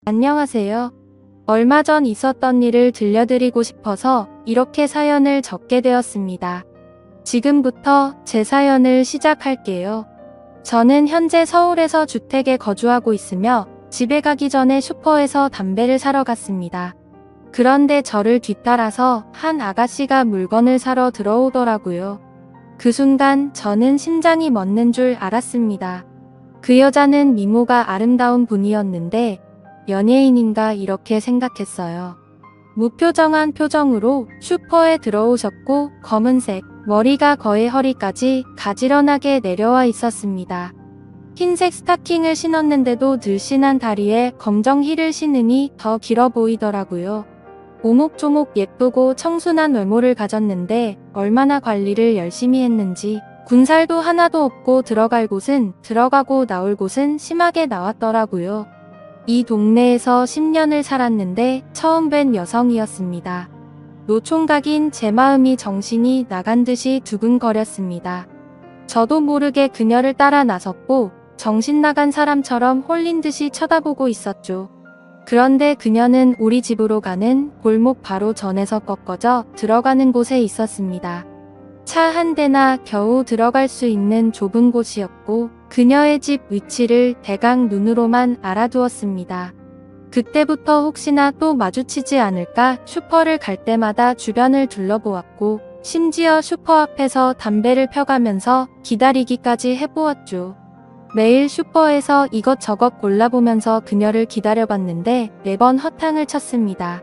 안녕하세요. 얼마 전 있었던 일을 들려드리고 싶어서 이렇게 사연을 적게 되었습니다. 지금부터 제 사연을 시작할게요. 저는 현재 서울에서 주택에 거주하고 있으며 집에 가기 전에 슈퍼에서 담배를 사러 갔습니다. 그런데 저를 뒤따라서 한 아가씨가 물건을 사러 들어오더라고요. 그 순간 저는 심장이 멎는 줄 알았습니다. 그 여자는 미모가 아름다운 분이었는데 연예인인가 이렇게 생각했어요. 무표정한 표정으로 슈퍼에 들어오셨고 검은색 머리가 거의 허리까지 가지런하게 내려와 있었습니다. 흰색 스타킹을 신었는데도 늘씬한 다리에 검정 힐을 신으니 더 길어 보이더라고요. 오목조목 예쁘고 청순한 외모를 가졌는데 얼마나 관리를 열심히 했는지 군살도 하나도 없고 들어갈 곳은 들어가고 나올 곳은 심하게 나왔더라고요. 이 동네에서 10년을 살았는데 처음 뵌 여성이었습니다. 노총각인 제 마음이 정신이 나간 듯이 두근거렸습니다. 저도 모르게 그녀를 따라 나섰고 정신 나간 사람처럼 홀린 듯이 쳐다보고 있었죠. 그런데 그녀는 우리 집으로 가는 골목 바로 전에서 꺾어져 들어가는 곳에 있었습니다. 차 한 대나 겨우 들어갈 수 있는 좁은 곳이었고 그녀의 집 위치를 대강 눈으로만 알아두었습니다. 그때부터 혹시나 또 마주치지 않을까 슈퍼를 갈 때마다 주변을 둘러보았고 심지어 슈퍼 앞에서 담배를 펴가면서 기다리기까지 해보았죠. 매일 슈퍼에서 이것저것 골라보면서 그녀를 기다려봤는데 매번 허탕을 쳤습니다.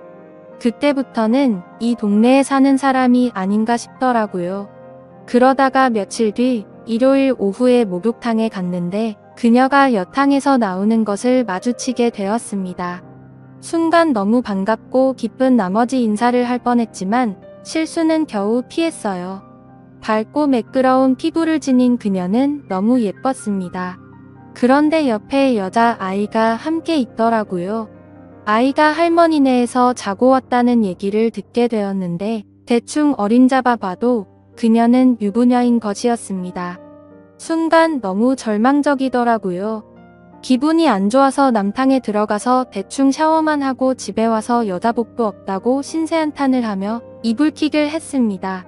그때부터는 이 동네에 사는 사람이 아닌가 싶더라고요. 그러다가 며칠 뒤 일요일 오후에 목욕탕에 갔는데 그녀가 여탕에서 나오는 것을 마주치게 되었습니다. 순간 너무 반갑고 기쁜 나머지 인사를 할 뻔했지만 실수는 겨우 피했어요. 밝고 매끄러운 피부를 지닌 그녀는 너무 예뻤습니다. 그런데 옆에 여자아이가 함께 있더라고요. 아이가 할머니네에서 자고 왔다는 얘기를 듣게 되었는데 대충 어림잡아 봐도 그녀는 유부녀인 것이었습니다. 순간 너무 절망적이더라고요. 기분이 안 좋아서 남탕에 들어가서 대충 샤워만 하고 집에 와서 여자복도 없다고 신세한탄을 하며 이불킥을 했습니다.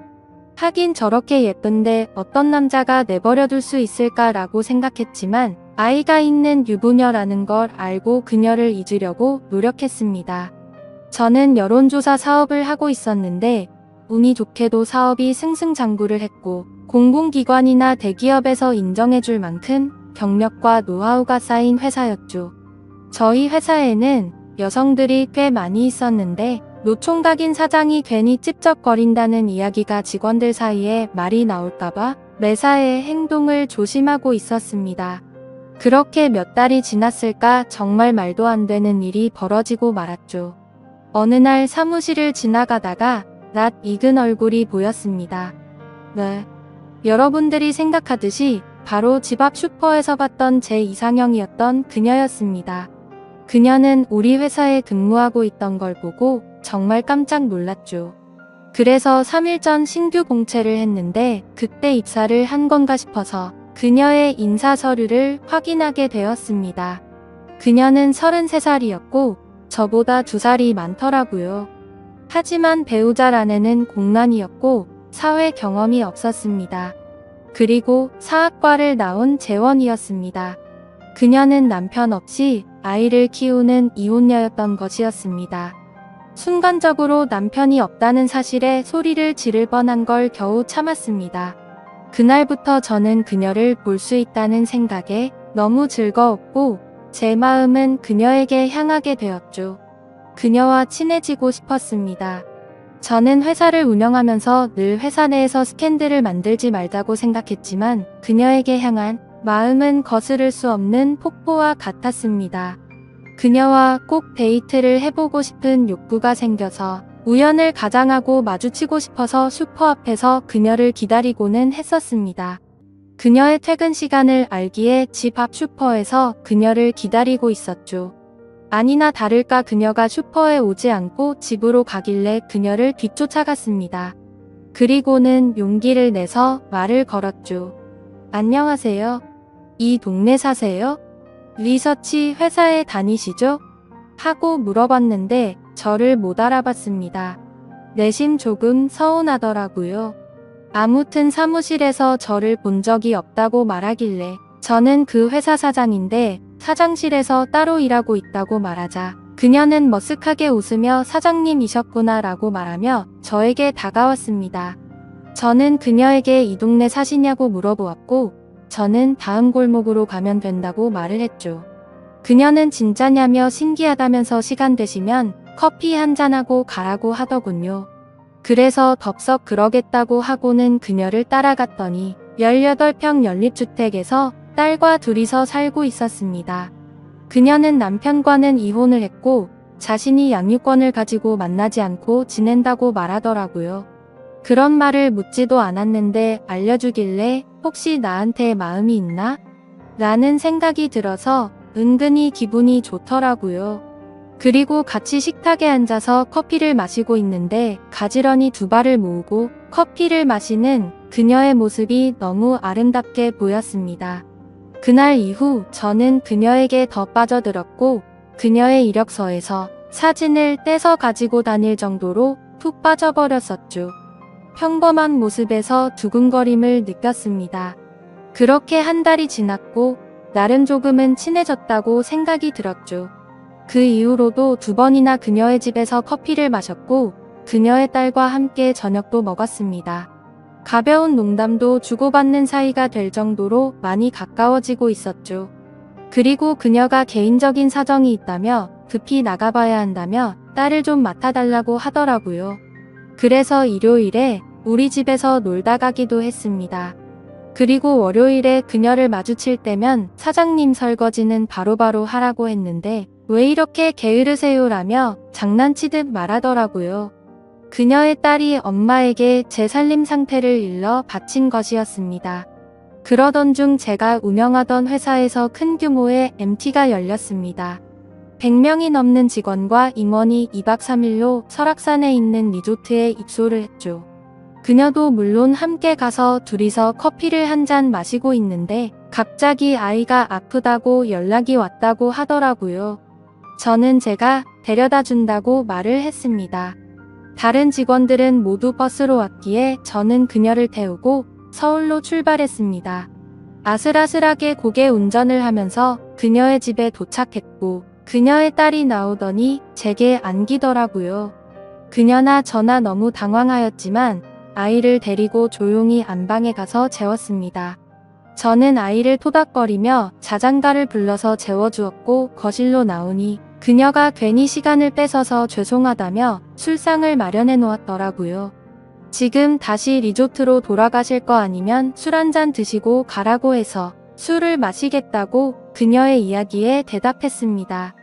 하긴 저렇게 예쁜데 어떤 남자가 내버려둘 수 있을까라고 생각했지만 아이가 있는 유부녀라는 걸 알고 그녀를 잊으려고 노력했습니다. 저는 여론조사 사업을 하고 있었는데 운이 좋게도 사업이 승승장구를 했고 공공기관이나 대기업에서 인정해줄 만큼 경력과 노하우가 쌓인 회사였죠. 저희 회사에는 여성들이 꽤 많이 있었는데 노총각인 사장이 괜히 찝쩍거린다는 이야기가 직원들 사이에 말이 나올까봐 매사에 행동을 조심하고 있었습니다. 그렇게 몇 달이 지났을까 정말 말도 안 되는 일이 벌어지고 말았죠. 어느 날 사무실을 지나가다가 낯 익은 얼굴이 보였습니다. 네. 여러분들이 생각하듯이 바로 집 앞 슈퍼에서 봤던 제 이상형이었던 그녀였습니다. 그녀는 우리 회사에 근무하고 있던 걸 보고 정말 깜짝 놀랐죠. 그래서 3일 전 신규 공채를 했는데 그때 입사를 한 건가 싶어서 그녀의 인사 서류를 확인하게 되었습니다. 그녀는 33살이었고 저보다 2살이 많더라고요. 하지만 배우자라내는 공란이었고 사회 경험이 없었습니다. 그리고 사학과를 나온 재원이었습니다. 그녀는 남편 없이 아이를 키우는 이혼녀였던 것이었습니다. 순간적으로 남편이 없다는 사실에 소리를 지를 뻔한 걸 겨우 참았습니다. 그날부터 저는 그녀를 볼 수 있다는 생각에 너무 즐거웠고 제 마음은 그녀에게 향하게 되었죠. 그녀와 친해지고 싶었습니다. 저는 회사를 운영하면서 늘 회사 내에서 스캔들을 만들지 말자고 생각했지만 그녀에게 향한 마음은 거스를 수 없는 폭포와 같았습니다. 그녀와 꼭 데이트를 해보고 싶은 욕구가 생겨서 우연을 가장하고 마주치고 싶어서 슈퍼 앞에서 그녀를 기다리고는 했었습니다. 그녀의 퇴근 시간을 알기에 집 앞 슈퍼에서 그녀를 기다리고 있었죠. 아니나 다를까 그녀가 슈퍼에 오지 않고 집으로 가길래 그녀를 뒤쫓아갔습니다. 그리고는 용기를 내서 말을 걸었죠. 안녕하세요. 이 동네 사세요? 리서치 회사에 다니시죠? 하고 물어봤는데 저를 못 알아봤습니다. 내심 조금 서운하더라고요. 아무튼 사무실에서 저를 본 적이 없다고 말하길래 저는 그 회사 사장인데 사장실에서 따로 일하고 있다고 말하자 그녀는 머쓱하게 웃으며 사장님이셨구나 라고 말하며 저에게 다가왔습니다. 저는 그녀에게 이 동네 사시냐고 물어보았고 저는 다음 골목으로 가면 된다고 말을 했죠. 그녀는 진짜냐며 신기하다면서 시간 되시면 커피 한잔하고 가라고 하더군요. 그래서 덥석 그러겠다고 하고는 그녀를 따라갔더니 18평 연립주택에서 딸과 둘이서 살고 있었습니다. 그녀는 남편과는 이혼을 했고 자신이 양육권을 가지고 만나지 않고 지낸다고 말하더라고요. 그런 말을 묻지도 않았는데 알려주길래 혹시 나한테 마음이 있나? 라는 생각이 들어서 은근히 기분이 좋더라고요. 그리고 같이 식탁에 앉아서 커피를 마시고 있는데 가지런히 두 발을 모으고 커피를 마시는 그녀의 모습이 너무 아름답게 보였습니다. 그날 이후 저는 그녀에게 더 빠져들었고 그녀의 이력서에서 사진을 떼서 가지고 다닐 정도로 푹 빠져버렸었죠. 평범한 모습에서 두근거림을 느꼈습니다. 그렇게 한 달이 지났고 나름 조금은 친해졌다고 생각이 들었죠. 그 이후로도 2번이나 그녀의 집에서 커피를 마셨고 그녀의 딸과 함께 저녁도 먹었습니다. 가벼운 농담도 주고받는 사이가 될 정도로 많이 가까워지고 있었죠. 그리고 그녀가 개인적인 사정이 있다며 급히 나가봐야 한다며 딸을 좀 맡아달라고 하더라고요. 그래서 일요일에 우리 집에서 놀다 가기도 했습니다. 그리고 월요일에 그녀를 마주칠 때면 사장님 설거지는 바로바로 하라고 했는데 왜 이렇게 게으르세요라며 장난치듯 말하더라고요. 그녀의 딸이 엄마에게 제 살림 상태를 일러 바친 것이었습니다. 그러던 중 제가 운영하던 회사에서 큰 규모의 MT가 열렸습니다. 100명이 넘는 직원과 임원이 2박 3일로 설악산에 있는 리조트에 입소를 했죠. 그녀도 물론 함께 가서 둘이서 커피를 한 잔 마시고 있는데 갑자기 아이가 아프다고 연락이 왔다고 하더라고요. 저는 제가 데려다 준다고 말을 했습니다. 다른 직원들은 모두 버스로 왔기에 저는 그녀를 태우고 서울로 출발했습니다. 아슬아슬하게 고개 운전을 하면서 그녀의 집에 도착했고 그녀의 딸이 나오더니 제게 안기더라고요. 그녀나 저나 너무 당황하였지만 아이를 데리고 조용히 안방에 가서 재웠습니다. 저는 아이를 토닥거리며 자장가를 불러서 재워주었고 거실로 나오니 그녀가 괜히 시간을 뺏어서 죄송하다며 술상을 마련해 놓았더라고요. 지금 다시 리조트로 돌아가실 거 아니면 술 한잔 드시고 가라고 해서 술을 마시겠다고 그녀의 이야기에 대답했습니다.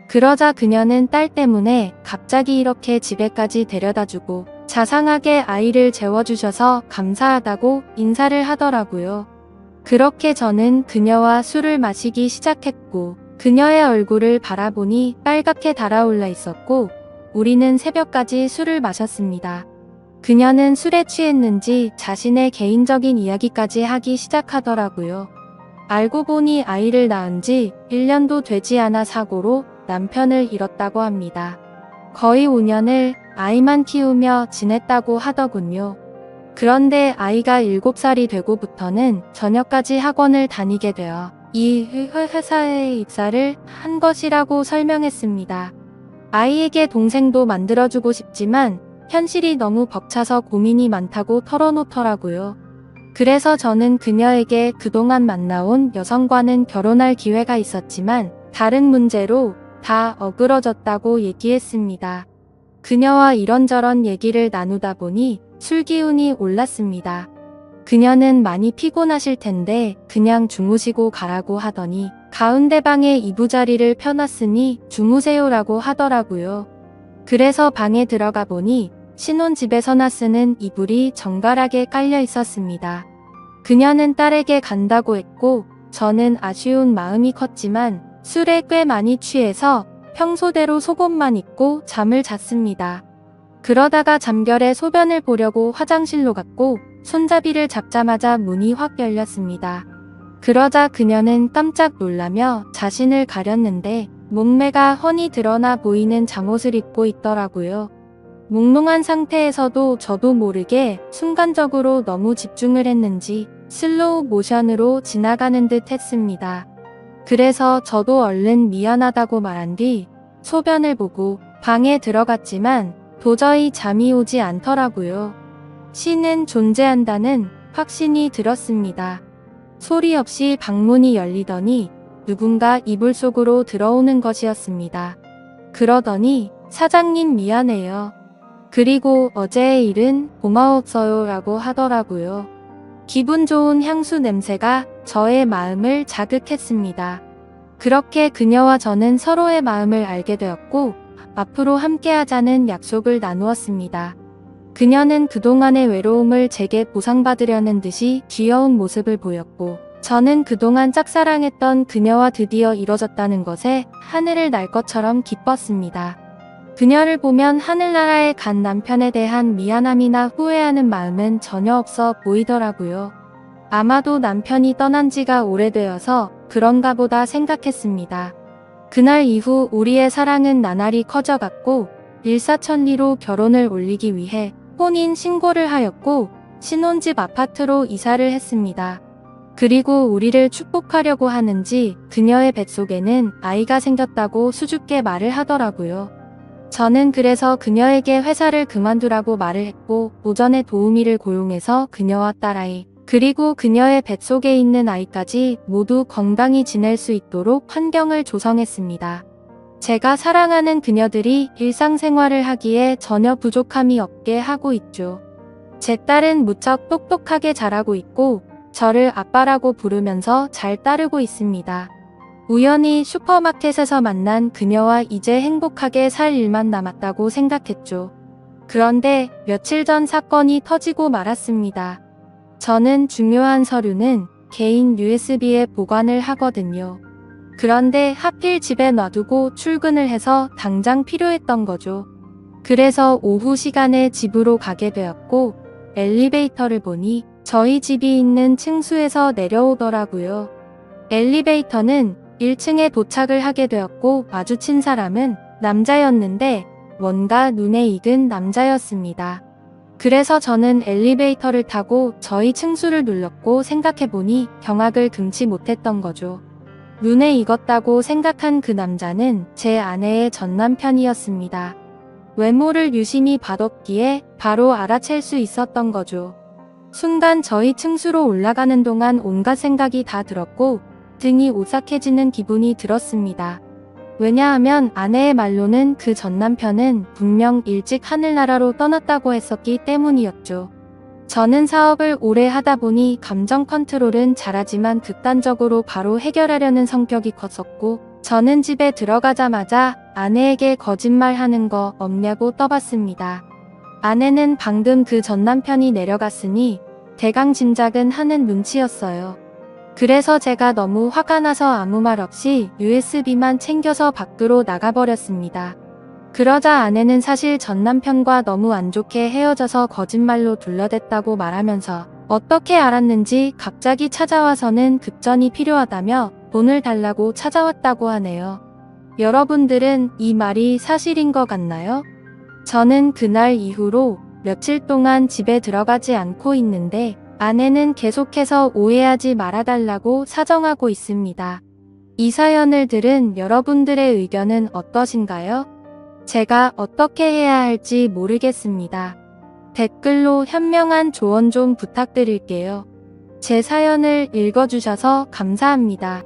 그러자 그녀는 딸 때문에 갑자기 이렇게 집에까지 데려다주고 자상하게 아이를 재워주셔서 감사하다고 인사를 하더라고요. 그렇게 저는 그녀와 술을 마시기 시작했고 그녀의 얼굴을 바라보니 빨갛게 달아올라 있었고 우리는 새벽까지 술을 마셨습니다. 그녀는 술에 취했는지 자신의 개인적인 이야기까지 하기 시작하더라고요. 알고 보니 아이를 낳은 지 1년도 되지 않아 사고로 남편을 잃었다고 합니다. 거의 5년을 아이만 키우며 지냈다고 하더군요. 그런데 아이가 7살이 되고부터는 저녁까지 학원을 다니게 되어 이 회사에 입사를 한 것이라고 설명했습니다. 아이에게 동생도 만들어주고 싶지만 현실이 너무 벅차서 고민이 많다고 털어놓더라고요. 그래서 저는 그녀에게 그동안 만나온 여성과는 결혼할 기회가 있었지만 다른 문제로 다 어그러졌다고 얘기했습니다. 그녀와 이런저런 얘기를 나누다 보니 술 기운이 올랐습니다. 그녀는 많이 피곤하실 텐데 그냥 주무시고 가라고 하더니 가운데 방에 이부자리를 펴놨으니 주무세요라고 하더라고요. 그래서 방에 들어가 보니 신혼집에서나 쓰는 이불이 정갈하게 깔려 있었습니다. 그녀는 딸에게 간다고 했고 저는 아쉬운 마음이 컸지만 술에 꽤 많이 취해서 평소대로 속옷만 입고 잠을 잤습니다. 그러다가 잠결에 소변을 보려고 화장실로 갔고 손잡이를 잡자마자 문이 확 열렸습니다. 그러자 그녀는 깜짝 놀라며 자신을 가렸는데 몸매가 훤히 드러나 보이는 잠옷을 입고 있더라고요. 몽롱한 상태에서도 저도 모르게 순간적으로 너무 집중을 했는지 슬로우 모션으로 지나가는 듯 했습니다. 그래서 저도 얼른 미안하다고 말한 뒤 소변을 보고 방에 들어갔지만 도저히 잠이 오지 않더라고요. 신은 존재한다는 확신이 들었습니다. 소리 없이 방문이 열리더니 누군가 이불 속으로 들어오는 것이었습니다. 그러더니 사장님 미안해요. 그리고 어제의 일은 고마웠어요 라고 하더라고요. 기분 좋은 향수 냄새가 저의 마음을 자극했습니다. 그렇게 그녀와 저는 서로의 마음을 알게 되었고 앞으로 함께하자는 약속을 나누었습니다. 그녀는 그동안의 외로움을 제게 보상받으려는 듯이 귀여운 모습을 보였고 저는 그동안 짝사랑했던 그녀와 드디어 이뤄졌다는 것에 하늘을 날 것처럼 기뻤습니다. 그녀를 보면 하늘나라에 간 남편에 대한 미안함이나 후회하는 마음은 전혀 없어 보이더라고요. 아마도 남편이 떠난 지가 오래되어서 그런가 보다 생각했습니다. 그날 이후 우리의 사랑은 나날이 커져갔고 일사천리로 결혼을 올리기 위해 혼인 신고를 하였고 신혼집 아파트로 이사를 했습니다. 그리고 우리를 축복하려고 하는지 그녀의 뱃속에는 아이가 생겼다고 수줍게 말을 하더라고요. 저는 그래서 그녀에게 회사를 그만두라고 말을 했고 오전에 도우미를 고용해서 그녀와 딸아이 그리고 그녀의 뱃속에 있는 아이까지 모두 건강히 지낼 수 있도록 환경을 조성했습니다. 제가 사랑하는 그녀들이 일상생활을 하기에 전혀 부족함이 없게 하고 있죠. 제 딸은 무척 똑똑하게 자라고 있고 저를 아빠라고 부르면서 잘 따르고 있습니다. 우연히 슈퍼마켓에서 만난 그녀와 이제 행복하게 살 일만 남았다고 생각했죠. 그런데 며칠 전 사건이 터지고 말았습니다. 저는 중요한 서류는 개인 USB에 보관을 하거든요. 그런데 하필 집에 놔두고 출근을 해서 당장 필요했던 거죠. 그래서 오후 시간에 집으로 가게 되었고 엘리베이터를 보니 저희 집이 있는 층수에서 내려오더라고요. 엘리베이터는 1층에 도착을 하게 되었고 마주친 사람은 남자였는데 뭔가 눈에 익은 남자였습니다. 그래서 저는 엘리베이터를 타고 저희 층수를 눌렀고 생각해보니 경악을 금치 못했던 거죠. 눈에 익었다고 생각한 그 남자는 제 아내의 전남편이었습니다. 외모를 유심히 봐뒀기에 바로 알아챌 수 있었던 거죠. 순간 저희 층수로 올라가는 동안 온갖 생각이 다 들었고 등이 오싹해지는 기분이 들었습니다. 왜냐하면 아내의 말로는 그 전남편은 분명 일찍 하늘나라로 떠났다고 했었기 때문이었죠. 저는 사업을 오래 하다 보니 감정 컨트롤은 잘하지만 극단적으로 바로 해결하려는 성격이 컸었고 저는 집에 들어가자마자 아내에게 거짓말하는 거 없냐고 떠봤습니다. 아내는 방금 그 전남편이 내려갔으니 대강 짐작은 하는 눈치였어요. 그래서 제가 너무 화가 나서 아무 말 없이 USB만 챙겨서 밖으로 나가버렸습니다. 그러자 아내는 사실 전남편과 너무 안 좋게 헤어져서 거짓말로 둘러댔다고 말하면서 어떻게 알았는지 갑자기 찾아와서는 급전이 필요하다며 돈을 달라고 찾아왔다고 하네요. 여러분들은 이 말이 사실인 것 같나요? 저는 그날 이후로 며칠 동안 집에 들어가지 않고 있는데 아내는 계속해서 오해하지 말아달라고 사정하고 있습니다. 이 사연을 들은 여러분들의 의견은 어떠신가요? 제가 어떻게 해야 할지 모르겠습니다. 댓글로 현명한 조언 좀 부탁드릴게요. 제 사연을 읽어주셔서 감사합니다.